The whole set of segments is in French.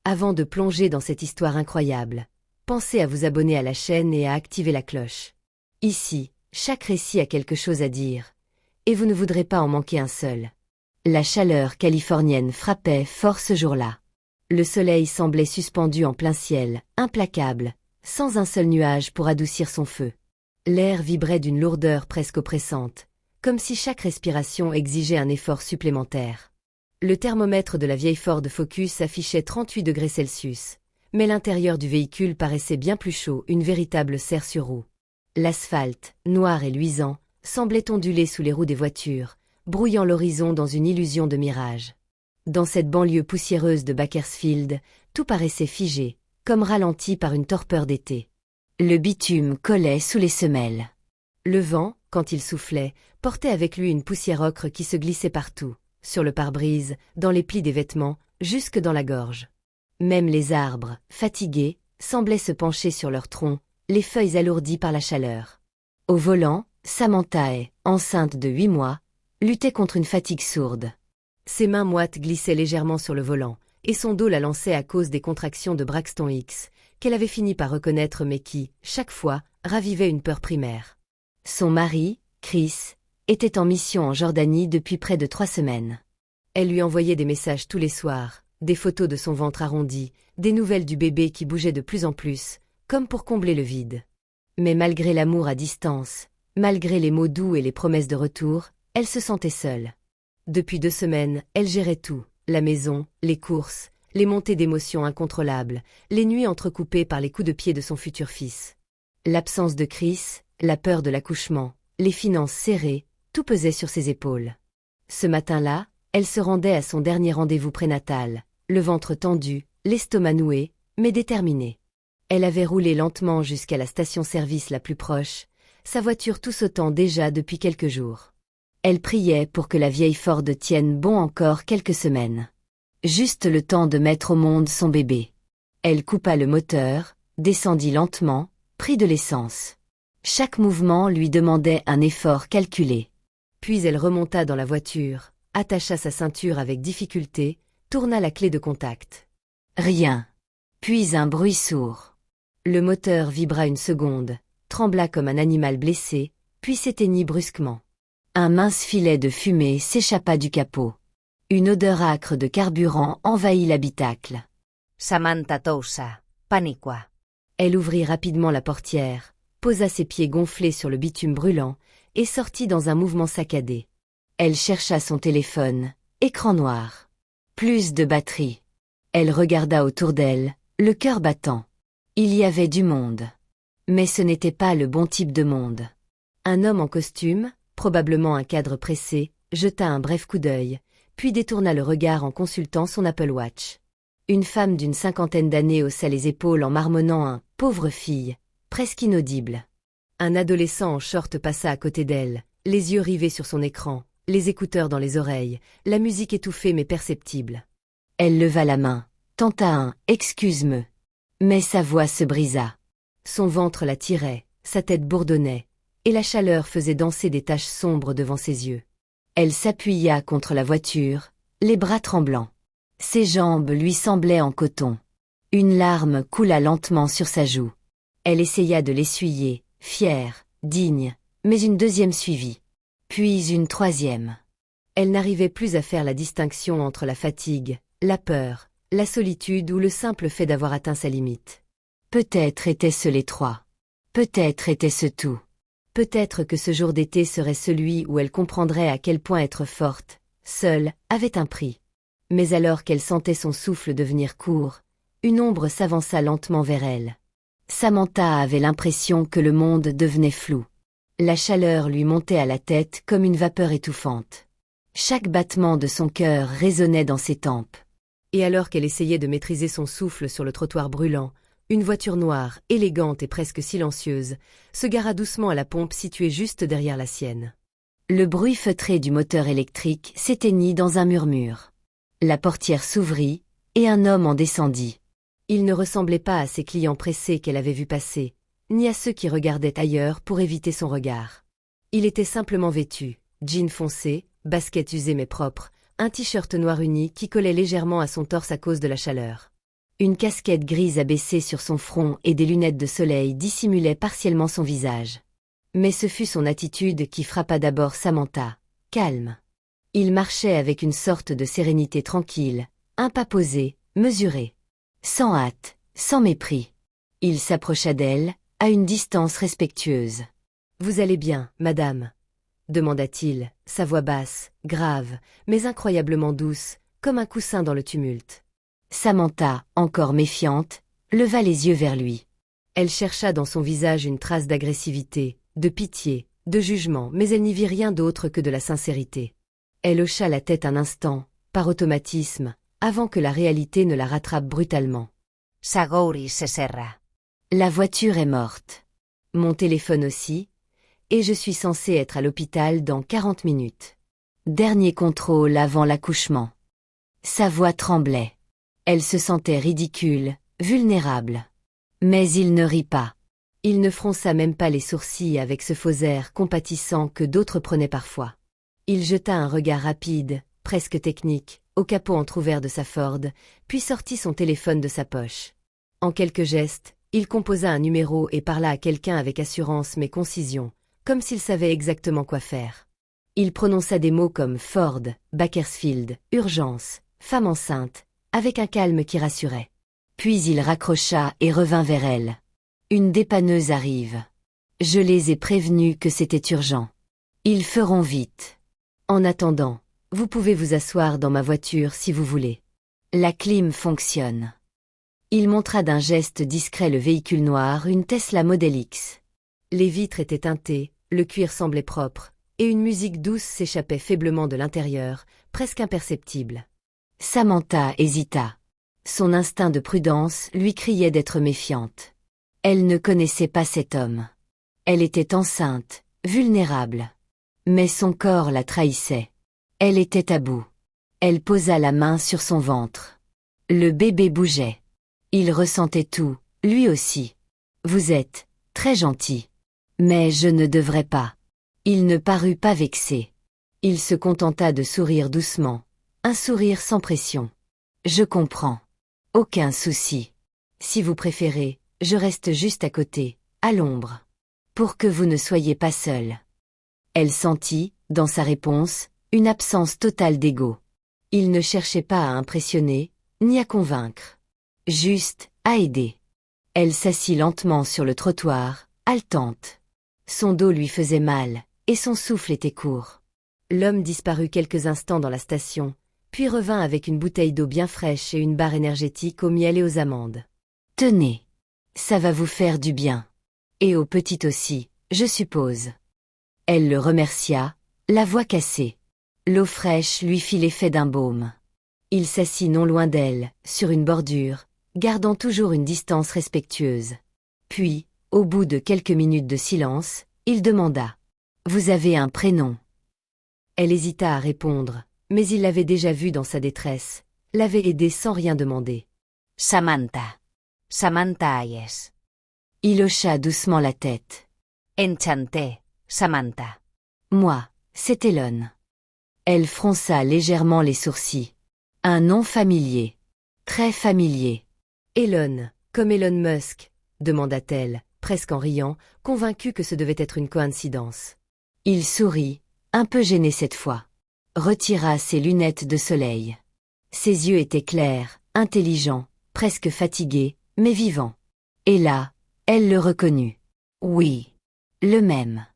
Avant de plonger dans cette histoire incroyable, pensez à vous abonner à la chaîne et à activer la cloche. Ici, chaque récit a quelque chose à dire, et vous ne voudrez pas en manquer un seul. La chaleur californienne frappait fort ce jour-là. Le soleil semblait suspendu en plein ciel, implacable, sans un seul nuage pour adoucir son feu. L'air vibrait d'une lourdeur presque oppressante, comme si chaque respiration exigeait un effort supplémentaire. Le thermomètre de la vieille Ford Focus affichait 38 degrés Celsius, mais l'intérieur du véhicule paraissait bien plus chaud, une véritable serre sur roue. L'asphalte, noir et luisant, semblait onduler sous les roues des voitures, brouillant l'horizon dans une illusion de mirage. Dans cette banlieue poussiéreuse de Bakersfield, tout paraissait figé, comme ralenti par une torpeur d'été. Le bitume collait sous les semelles. Le vent, quand il soufflait, portait avec lui une poussière ocre qui se glissait partout, sur le pare-brise, dans les plis des vêtements, jusque dans la gorge. Même les arbres, fatigués, semblaient se pencher sur leurs troncs, les feuilles alourdies par la chaleur. Au volant, Samantha, enceinte de 8 mois, luttait contre une fatigue sourde. Ses mains moites glissaient légèrement sur le volant, et son dos la lançait à cause des contractions de Braxton Hicks, qu'elle avait fini par reconnaître mais qui, chaque fois, ravivaient une peur primaire. Son mari, Chris, était en mission en Jordanie depuis près de 3 semaines. Elle lui envoyait des messages tous les soirs, des photos de son ventre arrondi, des nouvelles du bébé qui bougeait de plus en plus, comme pour combler le vide. Mais malgré l'amour à distance, malgré les mots doux et les promesses de retour, elle se sentait seule. Depuis 2 semaines, elle gérait tout, la maison, les courses, les montées d'émotions incontrôlables, les nuits entrecoupées par les coups de pied de son futur fils. L'absence de Chris, la peur de l'accouchement, les finances serrées, tout pesait sur ses épaules. Ce matin-là, elle se rendait à son dernier rendez-vous prénatal, le ventre tendu, l'estomac noué, mais déterminée. Elle avait roulé lentement jusqu'à la station-service la plus proche, sa voiture tout sautant déjà depuis quelques jours. Elle priait pour que la vieille Ford tienne bon encore quelques semaines. Juste le temps de mettre au monde son bébé. Elle coupa le moteur, descendit lentement, prit de l'essence. Chaque mouvement lui demandait un effort calculé. Puis elle remonta dans la voiture, attacha sa ceinture avec difficulté, tourna la clé de contact. Rien. Puis un bruit sourd. Le moteur vibra une seconde, trembla comme un animal blessé, puis s'éteignit brusquement. Un mince filet de fumée s'échappa du capot. Une odeur âcre de carburant envahit l'habitacle. Samantha tousa, paniqua. Elle ouvrit rapidement la portière, posa ses pieds gonflés sur le bitume brûlant, et sortit dans un mouvement saccadé. Elle chercha son téléphone, écran noir. Plus de batterie. Elle regarda autour d'elle, le cœur battant. Il y avait du monde. Mais ce n'était pas le bon type de monde. Un homme en costume, probablement un cadre pressé, jeta un bref coup d'œil, puis détourna le regard en consultant son Apple Watch. Une femme d'une 50aine d'années haussa les épaules en marmonnant un « pauvre fille », presque inaudible. Un adolescent en short passa à côté d'elle, les yeux rivés sur son écran, les écouteurs dans les oreilles, la musique étouffée mais perceptible. Elle leva la main, tenta un « excuse-me », mais sa voix se brisa. Son ventre la tirait, sa tête bourdonnait, et la chaleur faisait danser des taches sombres devant ses yeux. Elle s'appuya contre la voiture, les bras tremblants. Ses jambes lui semblaient en coton. Une larme coula lentement sur sa joue. Elle essaya de l'essuyer, fière, digne, mais une deuxième suivit. Puis une troisième. Elle n'arrivait plus à faire la distinction entre la fatigue, la peur, la solitude ou le simple fait d'avoir atteint sa limite. Peut-être étaient-ce les 3. Peut-être était-ce tout. Peut-être que ce jour d'été serait celui où elle comprendrait à quel point être forte, seule, avait un prix. Mais alors qu'elle sentait son souffle devenir court, une ombre s'avança lentement vers elle. Samantha avait l'impression que le monde devenait flou. La chaleur lui montait à la tête comme une vapeur étouffante. Chaque battement de son cœur résonnait dans ses tempes. Et alors qu'elle essayait de maîtriser son souffle sur le trottoir brûlant, une voiture noire, élégante et presque silencieuse, se gara doucement à la pompe située juste derrière la sienne. Le bruit feutré du moteur électrique s'éteignit dans un murmure. La portière s'ouvrit, et un homme en descendit. Il ne ressemblait pas à ces clients pressés qu'elle avait vus passer, ni à ceux qui regardaient ailleurs pour éviter son regard. Il était simplement vêtu, jean foncé, basket usé mais propre, un t-shirt noir uni qui collait légèrement à son torse à cause de la chaleur. Une casquette grise abaissée sur son front et des lunettes de soleil dissimulaient partiellement son visage. Mais ce fut son attitude qui frappa d'abord Samantha, calme. Il marchait avec une sorte de sérénité tranquille, un pas posé, mesuré. Sans hâte, sans mépris. Il s'approcha d'elle, à une distance respectueuse. « Vous allez bien, madame ?» demanda-t-il, sa voix basse, grave, mais incroyablement douce, comme un coussin dans le tumulte. Samantha, encore méfiante, leva les yeux vers lui. Elle chercha dans son visage une trace d'agressivité, de pitié, de jugement, mais elle n'y vit rien d'autre que de la sincérité. Elle hocha la tête un instant, par automatisme, avant que la réalité ne la rattrape brutalement. Sagouri se serra. La voiture est morte. Mon téléphone aussi, et je suis censée être à l'hôpital dans 40 minutes. Dernier contrôle avant l'accouchement. Sa voix tremblait. Elle se sentait ridicule, vulnérable. Mais il ne rit pas. Il ne fronça même pas les sourcils avec ce faux air compatissant que d'autres prenaient parfois. Il jeta un regard rapide, presque technique, au capot entrouvert de sa Ford, puis sortit son téléphone de sa poche. En quelques gestes, il composa un numéro et parla à quelqu'un avec assurance mais concision, comme s'il savait exactement quoi faire. Il prononça des mots comme Ford, Bakersfield, urgence, femme enceinte, avec un calme qui rassurait. Puis il raccrocha et revint vers elle. Une dépanneuse arrive. Je les ai prévenus que c'était urgent. Ils feront vite. En attendant, vous pouvez vous asseoir dans ma voiture si vous voulez. La clim fonctionne. Il montra d'un geste discret le véhicule noir, une Tesla Model X. Les vitres étaient teintées, le cuir semblait propre, et une musique douce s'échappait faiblement de l'intérieur, presque imperceptible. Samantha hésita. Son instinct de prudence lui criait d'être méfiante. Elle ne connaissait pas cet homme. Elle était enceinte, vulnérable. Mais son corps la trahissait. Elle était à bout. Elle posa la main sur son ventre. Le bébé bougeait. Il ressentait tout, lui aussi. Vous êtes très gentil. Mais je ne devrais pas. Il ne parut pas vexé. Il se contenta de sourire doucement. Un sourire sans pression. Je comprends. Aucun souci. Si vous préférez, je reste juste à côté, à l'ombre. Pour que vous ne soyez pas seul. Elle sentit, dans sa réponse, une absence totale d'ego. Il ne cherchait pas à impressionner, ni à convaincre. Juste, à aider. Elle s'assit lentement sur le trottoir, haletante. Son dos lui faisait mal, et son souffle était court. L'homme disparut quelques instants dans la station, puis revint avec une bouteille d'eau bien fraîche et une barre énergétique au miel et aux amandes. « Tenez, ça va vous faire du bien. Et aux petites aussi, je suppose. » Elle le remercia, la voix cassée. L'eau fraîche lui fit l'effet d'un baume. Il s'assit non loin d'elle, sur une bordure, gardant toujours une distance respectueuse. Puis, au bout de quelques minutes de silence, il demanda « Vous avez un prénom ?» Elle hésita à répondre, mais il l'avait déjà vue dans sa détresse, l'avait aidée sans rien demander. « Samantha. Samantha Hayes. » Il hocha doucement la tête. « Enchanté, Samantha. »« Moi, c'est Elon. » Elle fronça légèrement les sourcils. Un nom familier. Très familier. « Elon, comme Elon Musk ?» demanda-t-elle, presque en riant, convaincue que ce devait être une coïncidence. Il sourit, un peu gêné cette fois. Retira ses lunettes de soleil. Ses yeux étaient clairs, intelligents, presque fatigués, mais vivants. Et là, elle le reconnut. Oui, le même.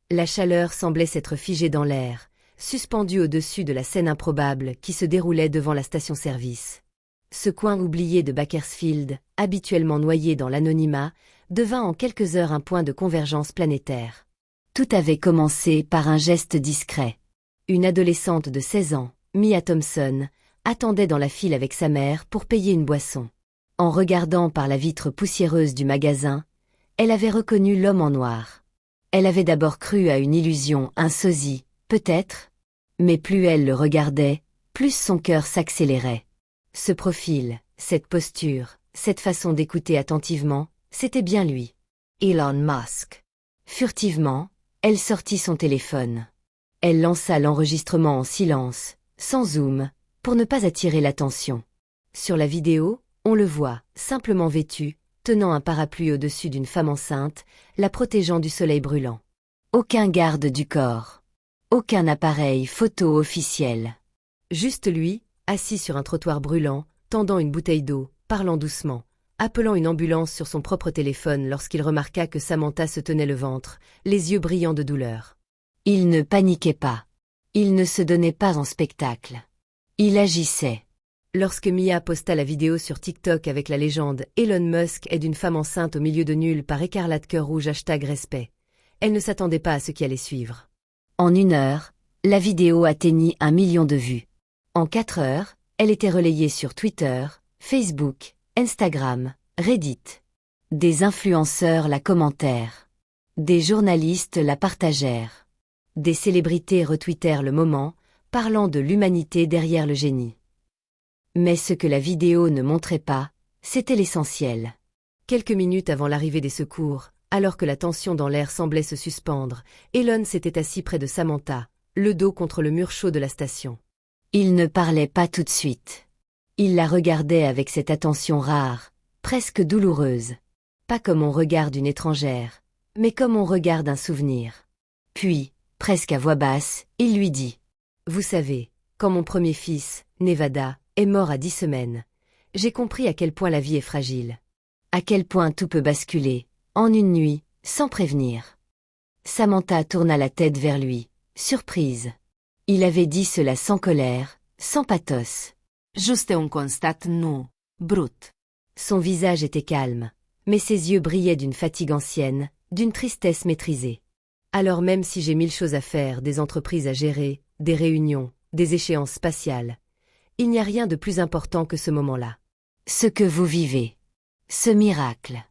La chaleur semblait s'être figée dans l'air, suspendue au-dessus de la scène improbable qui se déroulait devant la station-service. Ce coin oublié de Bakersfield, habituellement noyé dans l'anonymat, devint en quelques heures un point de convergence planétaire. Tout avait commencé par un geste discret. Une adolescente de 16 ans, Mia Thompson, attendait dans la file avec sa mère pour payer une boisson. En regardant par la vitre poussiéreuse du magasin, elle avait reconnu l'homme en noir. Elle avait d'abord cru à une illusion, un sosie, peut-être. Mais plus elle le regardait, plus son cœur s'accélérait. Ce profil, cette posture, cette façon d'écouter attentivement, c'était bien lui. Elon Musk. Furtivement, elle sortit son téléphone. Elle lança l'enregistrement en silence, sans zoom, pour ne pas attirer l'attention. Sur la vidéo, On le voit, simplement vêtu, tenant un parapluie au-dessus d'une femme enceinte, la protégeant du soleil brûlant. Aucun garde du corps. Aucun appareil photo officiel. Juste lui, assis sur un trottoir brûlant, tendant une bouteille d'eau, parlant doucement, appelant une ambulance sur son propre téléphone lorsqu'il remarqua que Samantha se tenait le ventre, les yeux brillants de douleur. Il ne paniquait pas. Il ne se donnait pas en spectacle. Il agissait. Lorsque Mia posta la vidéo sur TikTok avec la légende « Elon Musk aide une femme enceinte au milieu de nulle par écarlate cœur rouge #respect », elle ne s'attendait pas à ce qui allait suivre. En 1 heure, la vidéo atteignit 1 million de vues. En 4 heures, elle était relayée sur Twitter, Facebook, Instagram, Reddit. Des influenceurs la commentèrent. Des journalistes la partagèrent. Des célébrités retweetèrent le moment, parlant de l'humanité derrière le génie. Mais ce que la vidéo ne montrait pas, c'était l'essentiel. Quelques minutes avant l'arrivée des secours, alors que la tension dans l'air semblait se suspendre, Elon s'était assis près de Samantha, le dos contre le mur chaud de la station. Il ne parlait pas tout de suite. Il la regardait avec cette attention rare, presque douloureuse. Pas comme on regarde une étrangère, mais comme on regarde un souvenir. Puis, presque à voix basse, il lui dit « Vous savez, quand mon premier fils, Nevada, est mort à 10 semaines, j'ai compris à quel point la vie est fragile. À quel point tout peut basculer, en une nuit, sans prévenir. » Samantha tourna la tête vers lui, surprise. Il avait dit cela sans colère, sans pathos. Juste un constat nu, brut. Son visage était calme, mais ses yeux brillaient d'une fatigue ancienne, d'une tristesse maîtrisée. Alors même si j'ai 1000 choses à faire, des entreprises à gérer, des réunions, des échéances spatiales, il n'y a rien de plus important que ce moment-là. Ce que vous vivez. Ce miracle.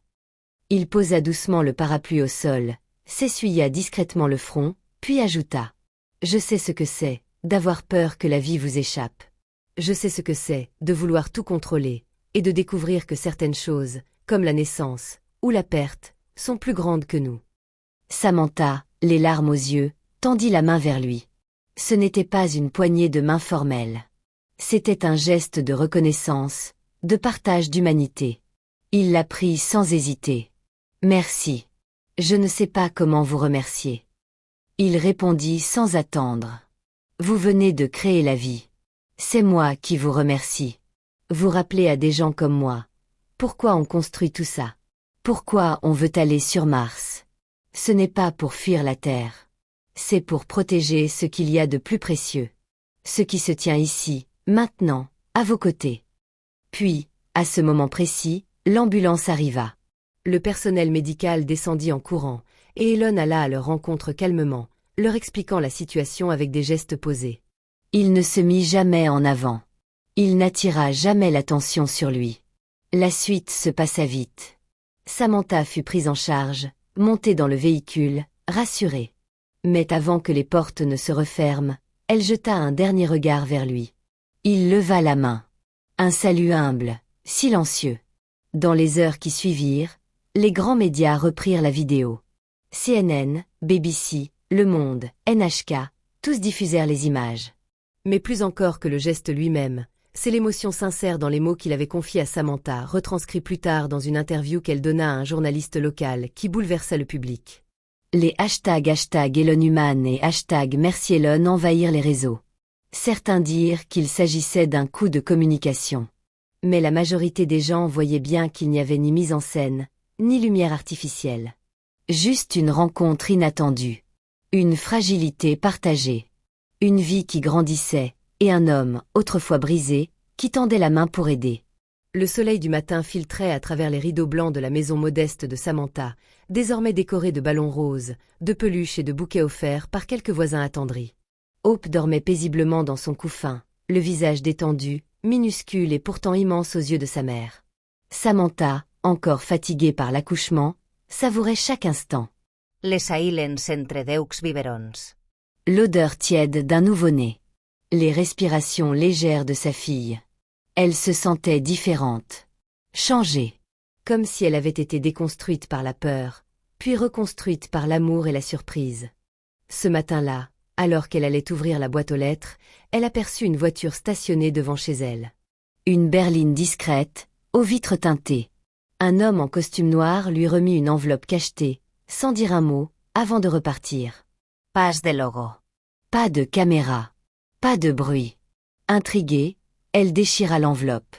Il posa doucement le parapluie au sol, s'essuya discrètement le front, puis ajouta. Je sais ce que c'est, d'avoir peur que la vie vous échappe. Je sais ce que c'est, de vouloir tout contrôler, et de découvrir que certaines choses, comme la naissance, ou la perte, sont plus grandes que nous. Samantha, les larmes aux yeux, tendit la main vers lui. Ce n'était pas une poignée de main formelle. C'était un geste de reconnaissance, de partage d'humanité. Il la prit sans hésiter. Merci. Je ne sais pas comment vous remercier. Il répondit sans attendre. Vous venez de créer la vie. C'est moi qui vous remercie. Vous rappelez à des gens comme moi. Pourquoi on construit tout ça? Pourquoi on veut aller sur Mars? Ce n'est pas pour fuir la Terre. C'est pour protéger ce qu'il y a de plus précieux. Ce qui se tient ici, maintenant, à vos côtés. Puis, à ce moment précis, l'ambulance arriva. Le personnel médical descendit en courant, et Elon alla à leur rencontre calmement, leur expliquant la situation avec des gestes posés. Il ne se mit jamais en avant. Il n'attira jamais l'attention sur lui. La suite se passa vite. Samantha fut prise en charge, montée dans le véhicule, rassurée. Mais avant que les portes ne se referment, elle jeta un dernier regard vers lui. Il leva la main. Un salut humble, silencieux. Dans les heures qui suivirent, les grands médias reprirent la vidéo. CNN, BBC, Le Monde, NHK, tous diffusèrent les images. Mais plus encore que le geste lui-même, c'est l'émotion sincère dans les mots qu'il avait confiés à Samantha, retranscrits plus tard dans une interview qu'elle donna à un journaliste local qui bouleversa le public. Les #ElonHuman et #MerciElon envahirent les réseaux. Certains dirent qu'il s'agissait d'un coup de communication. Mais la majorité des gens voyaient bien qu'il n'y avait ni mise en scène, ni lumière artificielle. Juste une rencontre inattendue. Une fragilité partagée. Une vie qui grandissait, et un homme, autrefois brisé, qui tendait la main pour aider. Le soleil du matin filtrait à travers les rideaux blancs de la maison modeste de Samantha, désormais décorée de ballons roses, de peluches et de bouquets offerts par quelques voisins attendris. Hope dormait paisiblement dans son couffin, le visage détendu, minuscule et pourtant immense aux yeux de sa mère. Samantha, encore fatiguée par l'accouchement, savourait chaque instant. Les silents entre deux biberons. L'odeur tiède d'un nouveau-né. Les respirations légères de sa fille. Elle se sentait différente. Changée. Comme si elle avait été déconstruite par la peur, puis reconstruite par l'amour et la surprise. Ce matin-là, alors qu'elle allait ouvrir la boîte aux lettres, elle aperçut une voiture stationnée devant chez elle. Une berline discrète, aux vitres teintées. Un homme en costume noir lui remit une enveloppe cachetée, sans dire un mot, avant de repartir. Pas de logo. Pas de caméra. Pas de bruit. Intriguée, elle déchira l'enveloppe.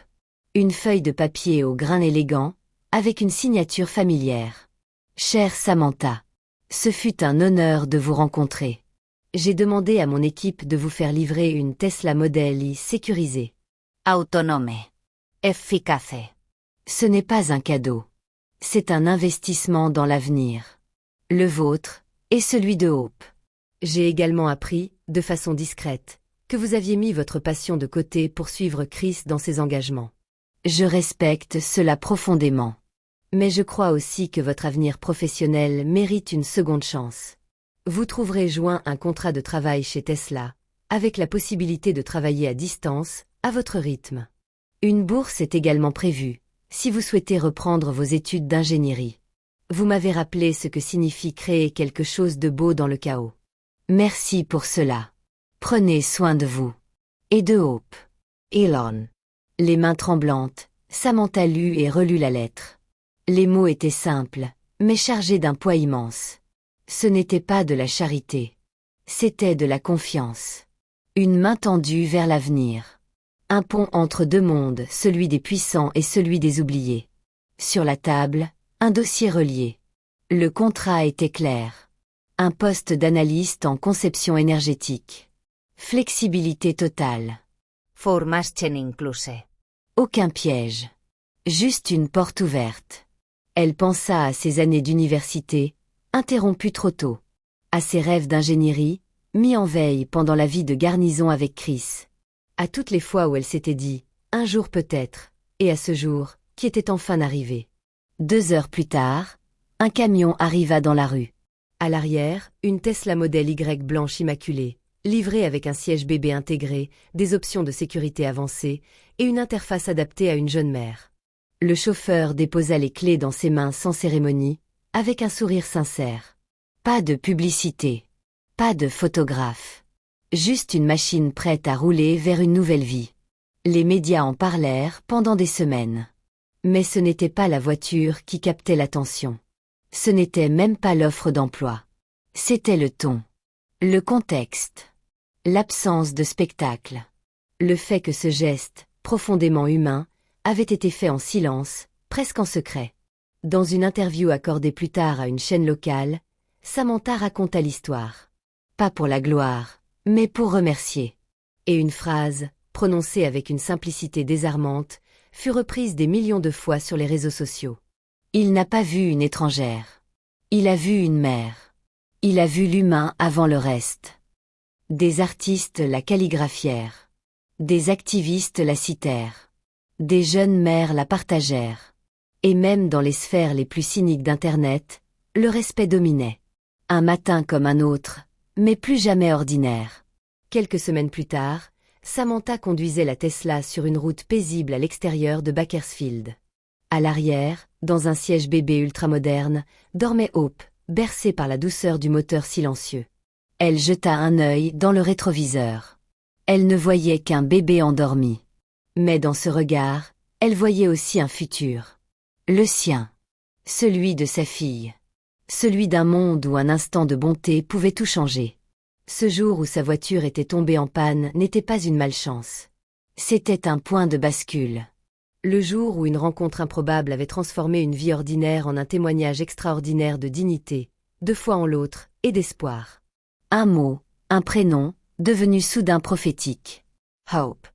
Une feuille de papier au grain élégant, avec une signature familière. Chère Samantha, ce fut un honneur de vous rencontrer. J'ai demandé à mon équipe de vous faire livrer une Tesla Model I sécurisée. Autonome. Efficace. Ce n'est pas un cadeau. C'est un investissement dans l'avenir. Le vôtre, et celui de Hope. J'ai également appris, de façon discrète, que vous aviez mis votre passion de côté pour suivre Chris dans ses engagements. Je respecte cela profondément. Mais je crois aussi que votre avenir professionnel mérite une seconde chance. Vous trouverez joint un contrat de travail chez Tesla, avec la possibilité de travailler à distance, à votre rythme. Une bourse est également prévue, si vous souhaitez reprendre vos études d'ingénierie. Vous m'avez rappelé ce que signifie créer quelque chose de beau dans le chaos. Merci pour cela. Prenez soin de vous. Et de Hope. Elon. Les mains tremblantes, Samantha lut et relut la lettre. Les mots étaient simples, mais chargés d'un poids immense. Ce n'était pas de la charité. C'était de la confiance. Une main tendue vers l'avenir. Un pont entre deux mondes, celui des puissants et celui des oubliés. Sur la table, un dossier relié. Le contrat était clair. Un poste d'analyste en conception énergétique. Flexibilité totale. Formación incluse. Aucun piège. Juste une porte ouverte. Elle pensa à ses années d'université, interrompues trop tôt. À ses rêves d'ingénierie, mis en veille pendant la vie de garnison avec Chris. À toutes les fois où elle s'était dit, un jour peut-être, et à ce jour, qui était enfin arrivé. 2 heures plus tard, un camion arriva dans la rue. À l'arrière, une Tesla Model Y blanche immaculée, livrée avec un siège bébé intégré, des options de sécurité avancées et une interface adaptée à une jeune mère. Le chauffeur déposa les clés dans ses mains sans cérémonie, avec un sourire sincère. Pas de publicité. Pas de photographe. Juste une machine prête à rouler vers une nouvelle vie. Les médias en parlèrent pendant des semaines. Mais ce n'était pas la voiture qui captait l'attention. Ce n'était même pas l'offre d'emploi. C'était le ton. Le contexte. L'absence de spectacle. Le fait que ce geste, profondément humain, avait été fait en silence, presque en secret. Dans une interview accordée plus tard à une chaîne locale, Samantha raconta l'histoire. Pas pour la gloire, mais pour remercier. Et une phrase, prononcée avec une simplicité désarmante, fut reprise des millions de fois sur les réseaux sociaux. Il n'a pas vu une étrangère. Il a vu une mère. Il a vu l'humain avant le reste. Des artistes la calligraphièrent. Des activistes la citèrent. Des jeunes mères la partagèrent. Et même dans les sphères les plus cyniques d'Internet, le respect dominait. Un matin comme un autre, mais plus jamais ordinaire. Quelques semaines plus tard, Samantha conduisait la Tesla sur une route paisible à l'extérieur de Bakersfield. À l'arrière, dans un siège bébé ultramoderne, dormait Hope, bercée par la douceur du moteur silencieux. Elle jeta un œil dans le rétroviseur. Elle ne voyait qu'un bébé endormi. Mais dans ce regard, elle voyait aussi un futur. Le sien. Celui de sa fille. Celui d'un monde où un instant de bonté pouvait tout changer. Ce jour où sa voiture était tombée en panne n'était pas une malchance. C'était un point de bascule. Le jour où une rencontre improbable avait transformé une vie ordinaire en un témoignage extraordinaire de dignité, de foi en l'autre et d'espoir. Un mot, un prénom, devenu soudain prophétique. Hope.